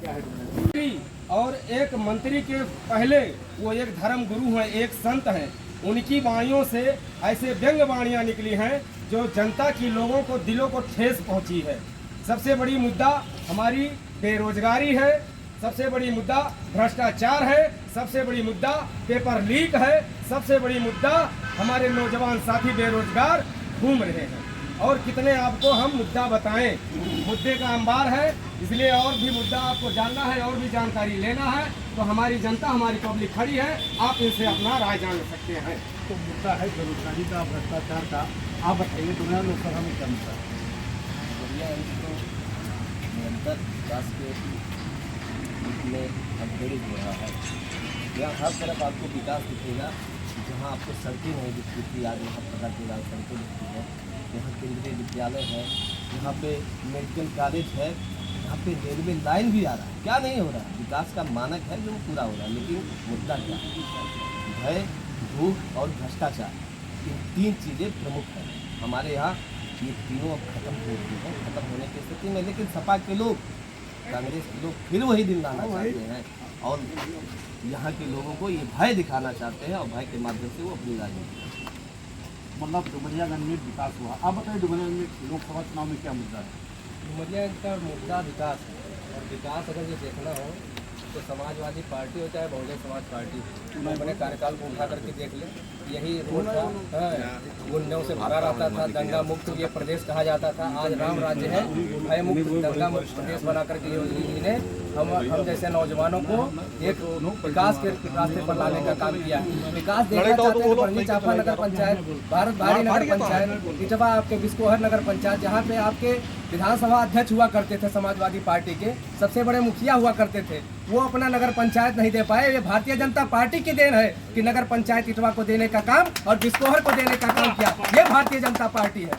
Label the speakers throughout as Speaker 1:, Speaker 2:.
Speaker 1: और एक मंत्री के पहले वो एक धर्म गुरु हैं, एक संत हैं, उनकी वाणियों से ऐसे व्यंग वाणियाँ निकली हैं जो जनता की लोगों को दिलों को ठेस पहुंची है। सबसे बड़ी मुद्दा हमारी बेरोजगारी है, सबसे बड़ी मुद्दा भ्रष्टाचार है, सबसे बड़ी मुद्दा पेपर लीक है, सबसे बड़ी मुद्दा हमारे नौजवान साथी बेरोजगार घूम रहे हैं। और कितने आपको हम मुद्दा बताएं, मुद्दे का अंबार है, इसलिए और भी मुद्दा आपको जानना है और भी जानकारी लेना है तो हमारी जनता, हमारी पब्लिक खड़ी है, आप इनसे अपना राय जान सकते हैं।
Speaker 2: तो मुद्दा है बेरोजगारी का, भ्रष्टाचार का, आप बताइए दुनिया लोकसभा में क्या मुद्दा है?
Speaker 3: निरंतर विकास के में अपग्रेड हो रहा है। यहाँ हर तरफ आपको विकास दिखेगा, जहाँ आपको सड़कें नहीं दिखती थी आज यहाँ प्रकार की सड़कें दिखती है। यहाँ केंद्रीय विद्यालय है, यहाँ पे मेडिकल कॉलेज है, यहाँ पे रेलवे लाइन भी आ रहा है। क्या नहीं हो रहा है? विकास का मानक है जो पूरा हो रहा है, लेकिन मुद्दा क्या है? भय, भूख और भ्रष्टाचार, इन तीन चीज़ें प्रमुख हैं हमारे यहाँ। ये तीनों अब खत्म हो रही हैं, खत्म होने की स्थिति में, लेकिन सपा के लोग, कांग्रेस के लोग फिर वही दिन लाना चाहते हैं और यहाँ के लोगों को ये भय दिखाना चाहते हैं और भय के माध्यम से वो अपनी राजनीति।
Speaker 2: मतलब डुमरियागंज में विकास हुआ, आप बताइए डुमरियागंज में लोकसभा चुनाव में क्या मुद्दा है?
Speaker 1: डुमरियागंज का मुद्दा विकास है, और विकास अगर ये देखना हो तो समाजवादी पार्टी हो चाहे बहुजन समाज पार्टी, अपने कार्यकाल को उठा करके देख ले। यही रोड था, गुंडों से भरा रहता था, दंगा मुक्त ये प्रदेश कहा जाता था। आज राम राज्य है, भय मुक्त दंगा मुक्त प्रदेश बना करके योगी जी ने हम जैसे नौजवानों को एक विकास के रास्ते पर लाने का काम किया। विकास देखना चाहते हैं तो बढ़नी चांपा नगर पंचायत, भारत भारी नगर पंचायत, इटवा आपके बिस्कोहर नगर पंचायत, जहाँ पे आपके विधानसभा अध्यक्ष हुआ करते थे समाजवादी पार्टी के, सबसे बड़े मुखिया हुआ करते थे, वो अपना नगर पंचायत नहीं दे पाए। ये भारतीय जनता पार्टी की देन है कि नगर पंचायत इटवा को देने का काम और बिस्कोहर को देने का काम किया। ये भारतीय जनता पार्टी है।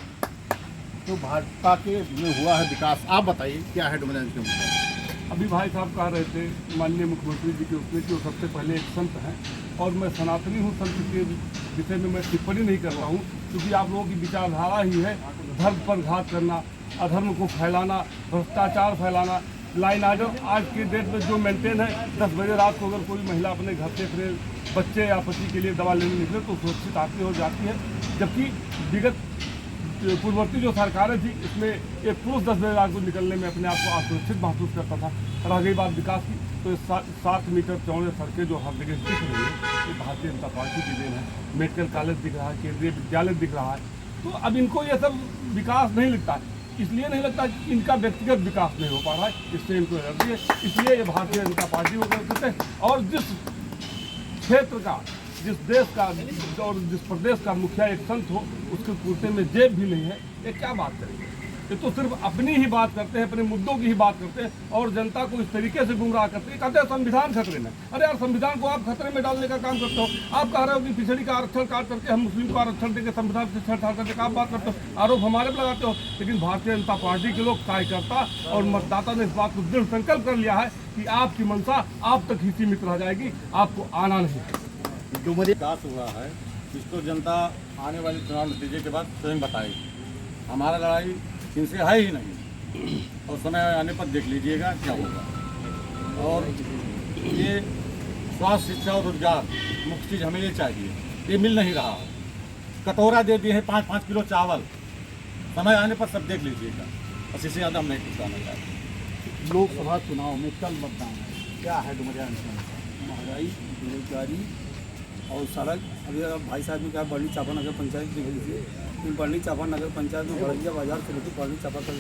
Speaker 2: तो भाजपा के में हुआ है विकास, आप बताइए क्या है डुमरियागंज के मुद्दा?
Speaker 4: अभी भाई साहब कह रहे थे माननीय मुख्यमंत्री जी के उसमें कि वो सबसे पहले एक संत हैं और मैं सनातनी हूँ। संत के विषय में मैं टिप्पणी नहीं कर रहा हूँ, क्योंकि आप लोगों की विचारधारा ही है धर्म पर घात करना, अधर्म को फैलाना, भ्रष्टाचार फैलाना। लाइन आर्डर आज के डेट में जो मेंटेन है, 10 बजे रात को अगर कोई महिला अपने घर से अपने बच्चे या पति के लिए दवा लेने निकले तो सुरक्षित आती हो जाती है, जबकि विगत पूर्ववर्ती जो सरकारें थी इसमें एक पुरुष 10 बजे रात को निकलने में अपने आप को असुरक्षित महसूस करता था। रह गई बात विकास की, तो 7 मीटर चौड़े सड़कें जो हर जगह दिख रही है, ये भारतीय जनता पार्टी की देन है। मेडिकल कॉलेज दिख रहा है, केंद्रीय विद्यालय दिख रहा है। तो अब इनको ये सब विकास नहीं लगता है, इसलिए नहीं लगता कि इनका व्यक्तिगत विकास नहीं हो पा रहा है, इससे इनको एनर्जी है, इसलिए ये भारतीय जनता पार्टी को करते हैं। और जिस क्षेत्र का, जिस देश का और जिस प्रदेश का मुखिया एक संत हो, उसके कुर्ते में जेब भी नहीं है, ये क्या बात करेंगे? ये तो सिर्फ अपनी ही बात करते हैं, अपने मुद्दों की ही बात करते हैं और जनता को इस तरीके से गुमराह करते हैं। कहते हैं संविधान खतरे में। अरे यार, संविधान को आप खतरे में डालने का काम करते हो। आप कह रहे हो कि पिछड़ी का आरक्षण काट करके हम मुस्लिम को आरक्षण देंगे, संविधान से छेड़छाड़ करके आप बात करते हो, आरोप हमारे पर लगाते हो। लेकिन भारतीय जनता पार्टी के लोग, कार्यकर्ता और मतदाता ने इस बात को दृढ़ संकल्प कर लिया है कि आपकी मंशा आप तक ही सीमित रह जाएगी, आपको आना नहीं।
Speaker 2: डुमरिया विकास हुआ है, इसको जनता आने वाले चुनाव नतीजे के बाद स्वयं बताएगी। हमारा लड़ाई इनसे है ही नहीं, और समय आने पर देख लीजिएगा क्या होगा। और ये स्वास्थ्य, शिक्षा और रोजगार मुख्य चीज़ हमें ये चाहिए, ये मिल नहीं रहा है। कटोरा दे दिए हैं 5-5 किलो चावल, समय आने पर सब देख लीजिएगा। बस इससे ज़्यादा हम नहीं कुछ कहना चाहते। लोकसभा चुनाव में कल मतदान है, क्या है डुमरियागंज में?
Speaker 5: महंगाई, बेरोजगारी और सड़क। अभी भाई साहब ने कहा बड़नी चापा नगर पंचायत की वजह से, बड़नी चापा नगर पंचायत में बड़िया बाजार से लेकर बड़नी चापा तक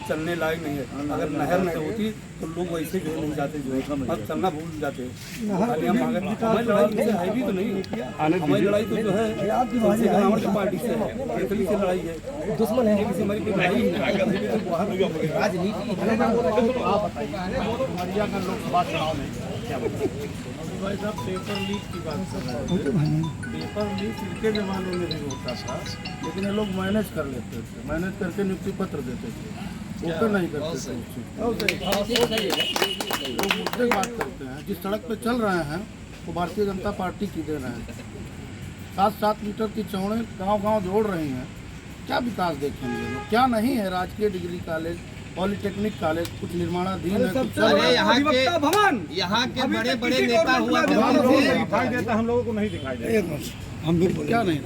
Speaker 5: चलने लायक नहीं है। अगर नहर नहीं होती तो लोग वैसे गए नहीं जाते, जो है अब चलना भूल जाते हैं। हमारी लड़ाई है भी तो नहीं, हमारी लड़ाई तो जो है हमारी पार्टी से है, इटली से लड़ाई है, दुश्मन है, किसी हमारी लड़ाई राजनीति।
Speaker 2: आप बताइए डुमरियागंज लोकसभा चुनाव में क्या बताइए?
Speaker 5: भाई साहब, पेपर लीक की बात कर रहे हैं। पेपर लीक इनके जमाने में नहीं होता था, लेकिन ये लोग मैनेज कर लेते थे, मैनेज करके नियुक्ति पत्र देते थे, ओके नहीं करते थे। लोग मुद्दे बात करते हैं, जिस सड़क पे चल रहे हैं वो भारतीय जनता पार्टी की दे रहे हैं। 7-7 मीटर की चौड़े गांव-गांव जोड़ रही हैं, क्या विकास देखेंगे लोग? क्या नहीं है? राजकीय डिग्री कॉलेज, पॉलिटेक्निक कॉलेज कुछ निर्माणाधीन है, कुछ
Speaker 1: अरे यहाँ के बड़े बड़े नेता हुआ
Speaker 2: दिखाई देता, हम लोगों को नहीं दिखाई देता।
Speaker 5: हम बिल्कुल क्या नहीं।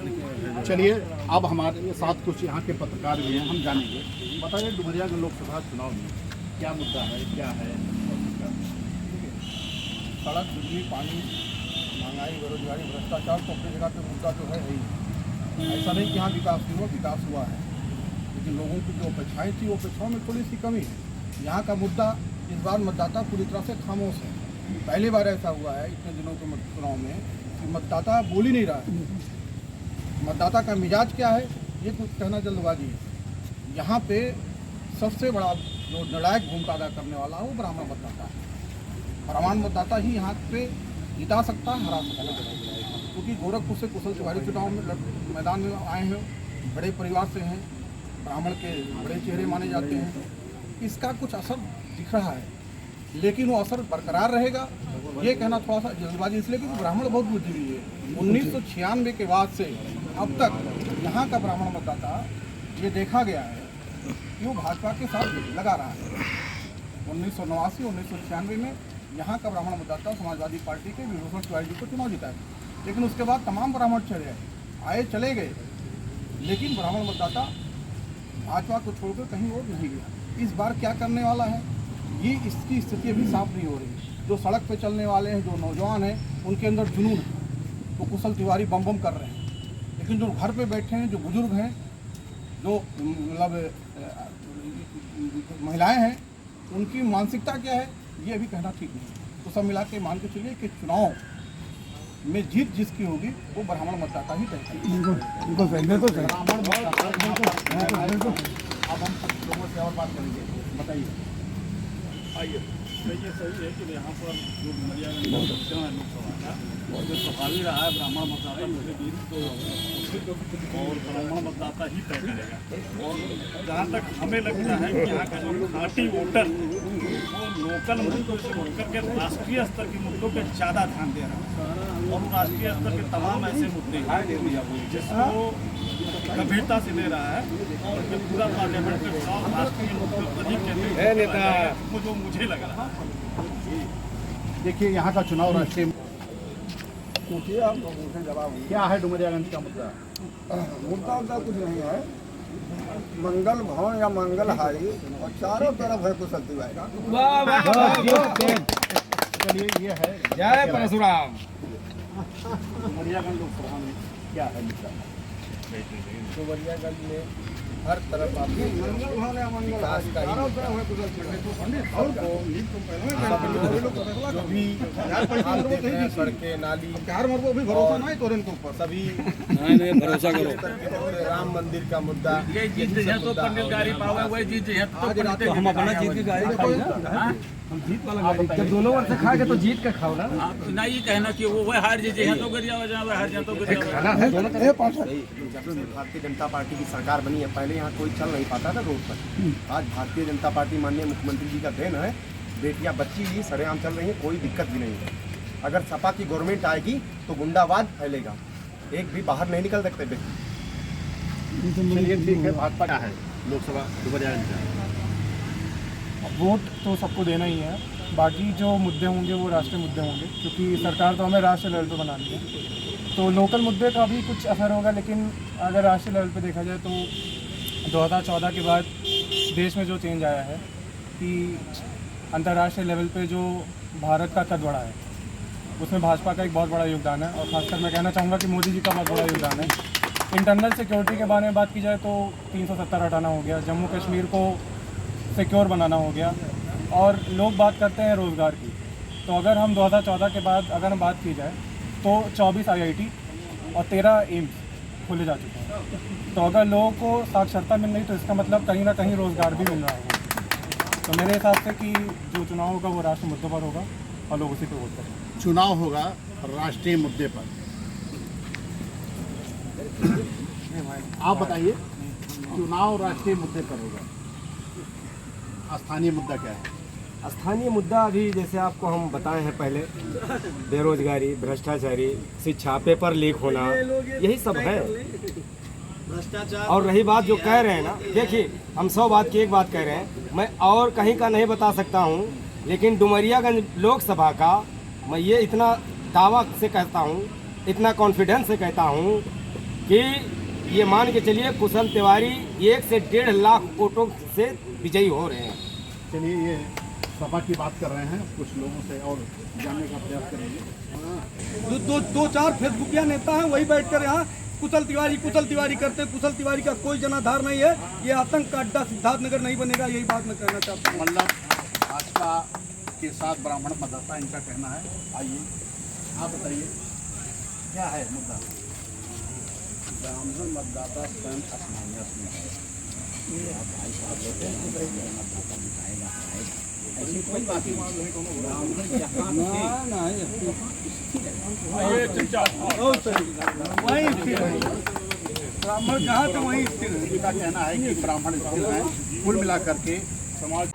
Speaker 6: चलिए अब हमारे साथ कुछ यहाँ के पत्रकार भी हैं, हम जानेंगे। बताइए डुमरियागंज लोकसभा चुनाव में क्या मुद्दा है, क्या है?
Speaker 5: सड़क, बिजली, पानी, महंगाई, बेरोजगारी, भ्रष्टाचार तो अपनी जगह पे मुद्दा तो है ही। ऐसा नहीं कि यहाँ विकास हुआ है, लेकिन लोगों की जो अपेक्षाएँ थी वो अपेक्षाओं में थोड़ी सी कमी है। यहाँ का मुद्दा इस बार मतदाता पूरी तरह से खामोश है। पहली बार ऐसा हुआ है इतने दिनों के चुनाव में कि मतदाता बोल ही नहीं रहा है। मतदाता का मिजाज क्या है ये कुछ कहना जल्दबाजी है। यहाँ पे सबसे बड़ा जो निर्णायक भूमिका अदा करने वाला है वो ब्राह्मण मतदाता है। ब्राह्मण मतदाता ही यहाँ पे जिता सकता है, हरा सकता है, क्योंकि गोरखपुर से कुशल तिवारी चुनाव में मैदान में आए हैं, बड़े परिवार से हैं, ब्राह्मण के बड़े चेहरे माने जाते हैं। इसका कुछ असर दिख रहा है, लेकिन वो असर बरकरार रहेगा ये कहना थोड़ा सा जल्दबाजी, इसलिए क्योंकि ब्राह्मण बहुत बुद्धिजीवी है। 1996 के बाद से अब तक यहाँ का ब्राह्मण मतदाता ये देखा गया है कि वो भाजपा के साथ लगा रहा है। 1989 1996 में यहाँ का ब्राह्मण मतदाता समाजवादी पार्टी के विभूषण तिवारी जी को चुनाव जिताया, लेकिन उसके बाद तमाम ब्राह्मण चले गए, लेकिन ब्राह्मण मतदाता भाजपा को छोड़कर कहीं और नहीं गया। इस बार क्या करने वाला है ये इसकी स्थिति अभी साफ नहीं हो रही। जो सड़क पे चलने वाले हैं, जो नौजवान हैं, उनके अंदर जुनून है, वो कुशल तिवारी बम बम कर रहे हैं, लेकिन जो घर पे बैठे हैं, जो बुजुर्ग हैं, जो मतलब महिलाएं हैं, उनकी मानसिकता क्या है ये अभी कहना ठीक नहीं। तो सब मिला के मान के चलिए कि चुनाव में जीत जिसकी होगी वो ब्राह्मण मतदाता ही तय करेगा।
Speaker 6: ब्राह्मण मतदाता। अब हम लोगों से और बात करेंगे, बताइए।
Speaker 2: आइए, ये सही है कि यहाँ पर जो डुमरियागंज लोकसभा का और जो प्रभावी रहा है ब्राह्मण मतदाता मुझे दिन तो और ब्राह्मण मतदाता ही तय करेगा। और जहाँ तक हमें लगता है कि यहाँ का जो खाटी वोटर वो लोकल मुद्दों से होकर के राष्ट्रीय स्तर के मुद्दों पर ज़्यादा ध्यान दे रहा है, और राष्ट्रीय स्तर के तमाम ऐसे मुद्दे हैं जिसको गंभीरता से ले रहा है, और ये पूरा पार्लियामेंट में राष्ट्रीय मुद्दों पर ही केंद्रित है, जो मुझे लग रहा है।
Speaker 6: देखिए यहाँ का चुनाव राष्ट्रीय
Speaker 5: पूछिए आप लोगों से जवाब
Speaker 6: क्या है डुमरियागंज का मुद्दा?
Speaker 5: मुद्दा कुछ नहीं है। मंगल भवन या मंगल हारी और चारों तरफ है कुशल तिवारी।
Speaker 6: चलिए ये है
Speaker 1: जय परशुराम।
Speaker 6: डुमरियागंज लोकसभा में क्या है मुद्दा?
Speaker 1: डुमरियागंज में हर तरफ आपको विकास का ही जो भी आप देख रहे हैं, सड़कें, नाली, सभी भरोसा करो। राम मंदिर का मुद्दा,
Speaker 2: ये जीत है तो पंडित गाड़ी पावे वही जीत है तो
Speaker 1: हम अपना जीत की गाड़ी हम जीत वाला गाड़ी जब दोनों वर्ष खाएगा तो जीत का खाओ ना।
Speaker 2: नहीं कहना कि वो हार जीते हैं तो गरिया वजह हार जाए तो गरिया।
Speaker 3: जब से भारतीय जनता पार्टी की सरकार बनी है, पहले यहाँ कोई चल नहीं पाता था रोड पर। आज भारतीय जनता पार्टी माननीय मुख्यमंत्री जी का देन है, बेटियां बच्ची भी सरेआम चल रही हैं, कोई दिक्कत भी नहीं है। अगर सपा की गवर्नमेंट आएगी तो गुंडावाद फैलेगा, एक भी बाहर नहीं निकल सकते व्यक्ति।
Speaker 6: चलिए ठीक है, भाजपा क्या है लोकसभा डुमरियागंज का?
Speaker 7: वोट तो सबको देना ही है, बाकी जो मुद्दे होंगे वो राष्ट्रीय मुद्दे होंगे, क्योंकि सरकार तो हमें राष्ट्रीय लेवल पे बनानी है, तो लोकल मुद्दे का भी कुछ असर होगा। लेकिन अगर राष्ट्रीय लेवल पे देखा जाए तो 2014 के बाद देश में जो चेंज आया है कि अंतर्राष्ट्रीय लेवल पे जो भारत का कद बढ़ा है, उसमें भाजपा का एक बहुत बड़ा योगदान है, और ख़ासकर मैं कहना चाहूँगा कि मोदी जी का बहुत बड़ा योगदान है। इंटरनल सिक्योरिटी के बारे में बात की जाए तो 370 हटाना हो गया, जम्मू कश्मीर को सिक्योर बनाना हो गया, और लोग बात करते हैं रोज़गार की। तो अगर हम 2014 के बाद अगर हम बात की जाए तो 24 IIT और 13 एम्स खोले जा चुके हैं। तो अगर लोगों को साक्षरता मिल रही तो इसका मतलब कहीं ना कहीं रोज़गार भी मिल रहा होगा। तो मेरे हिसाब से कि जो चुनाव होगा वो राष्ट्रीय मुद्दों पर होगा और लोग उसी पर वोट करेंगे।
Speaker 6: चुनाव होगा राष्ट्रीय मुद्दे पर, आप बताइए। चुनाव राष्ट्रीय मुद्दे पर होगा, स्थानीय मुद्दा क्या है?
Speaker 3: स्थानीय मुद्दा अभी जैसे आपको हम बताए हैं पहले, बेरोजगारी, भ्रष्टाचारी, शिक्षा, पेपर लीक होना, यही सब है।
Speaker 1: और रही बात जो कह रहे हैं ना, देखिए हम 100 बात की एक बात कह रहे हैं, मैं और कहीं का नहीं बता सकता हूँ, लेकिन डुमरियागंज लोकसभा का मैं ये इतना दावा से कहता हूँ, इतना कॉन्फिडेंस से कहता हूँ कि ये मान के चलिए कुशल तिवारी 1 से 1.5 लाख वोटों से विजयी हो रहे हैं।
Speaker 6: चलिए ये सपा की बात कर रहे हैं, कुछ लोगों से और जानने का प्रयास करेंगे।
Speaker 5: दो चार फेसबुकिया नेता हैं, वही बैठकर यहाँ कुशल तिवारी करते हैं। कुशल तिवारी का कोई जनाधार नहीं है, ये आतंक का अड्डा सिद्धार्थनगर नहीं बनेगा, यही बात मैं कहना चाहता हूँ।
Speaker 6: मतलब भाजपा के साथ ब्राह्मण मतदाता, इनका कहना है। आइए आप बताइए क्या है मुद्दा?
Speaker 3: ब्राह्मण मतदाता स्वयं असमंजस में है। भाई साहब लोग मतदाता दिखाएगा ऐसी कोई बात नहीं। ब्राह्मण जहाँ
Speaker 5: वहीं स्थिर है, ब्राह्मण जहाँ तो वहीं स्थिर है।
Speaker 6: इनका कहना है कि ब्राह्मण स्थिर है, कुल मिलाकर के समाज